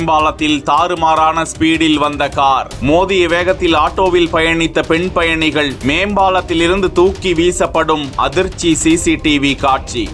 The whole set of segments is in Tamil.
மேம்பாலத்தில் தாறுமாறான ஸ்பீடில் வந்த கார் மோதிய வேகத்தில் ஆட்டோவில் பயணித்த பெண் பயணிகள் மேம்பாலத்தில் இருந்து தூக்கி வீசப்படும் அதிர்ச்சி சிசிடிவி காட்சி.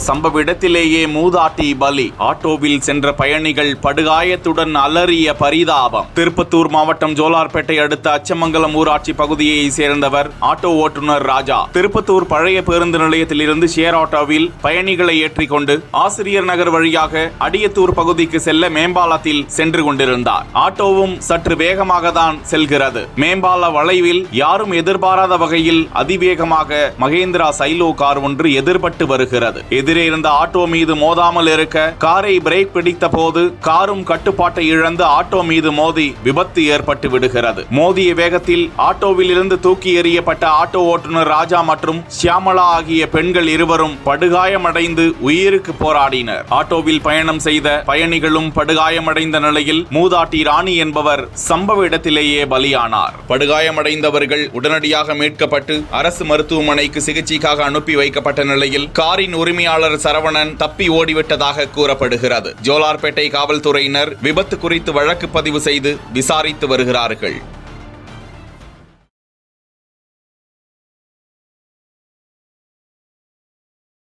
சம்பவ இடத்திலேயே மூதாட்டி பலி. ஆட்டோவில் சென்ற பயணிகள் படுகாயத்துடன் அலறிய பரிதாபம். திருப்பத்தூர் மாவட்டம் ஜோலார்பேட்டை அடுத்த அச்சமங்கலம் ஊராட்சி பகுதியை சேர்ந்தவர் ஆட்டோ ஓட்டுநர் ராஜா. திருப்பத்தூர் பழைய பேருந்து நிலையத்தில் இருந்து ஷேர் ஆட்டோவில் பயணிகளை ஏற்றிக்கொண்டு ஆசிரியர் நகர் வழியாக அடியத்தூர் பகுதிக்கு செல்ல மேம்பாலத்தில் சென்று கொண்டிருந்தார். ஆட்டோவும் சற்று வேகமாக தான் செல்கிறது. மேம்பால வளைவில் யாரும் எதிர்பாராத வகையில் அதிவேகமாக மகேந்திரா சைலோ கார் ஒன்று எதிர்பட்டு வருகிறது. எதிரே இருந்த ஆட்டோ மீது மோதாமல் இருக்க காரை பிரேக் பிடித்த போது காரும் கட்டுப்பாட்டை இழந்து ஆட்டோ மீது மோதி விபத்து ஏற்பட்டு விடுகிறது. மோதிய வேகத்தில் ஆட்டோவில் இருந்து தூக்கி எறியப்பட்ட ஆட்டோ ஓட்டுநர் ராஜா மற்றும் சியாமலா ஆகிய பெண்கள் இருவரும் படுகாயமடைந்து உயிருக்கு போராடினர். ஆட்டோவில் பயணம் செய்த பயணிகளும் படுகாயமடைந்த நிலையில் மூதாட்டி ராணி என்பவர் சம்பவ இடத்திலேயே பலியானார். படுகாயமடைந்தவர்கள் உடனடியாக மீட்கப்பட்டு அரசு மருத்துவமனைக்கு சிகிச்சைக்காக அனுப்பி வைக்கப்பட்ட நிலையில் காரின் உரிமையாளர் சரவணன் தப்பி ஓடிவிட்டதாக கூறப்படுகிறது. ஜோலார்பேட்டை காவல்துறையினர் விபத்து குறித்து வழக்கு பதிவு செய்து விசாரித்து வருகிறார்கள்.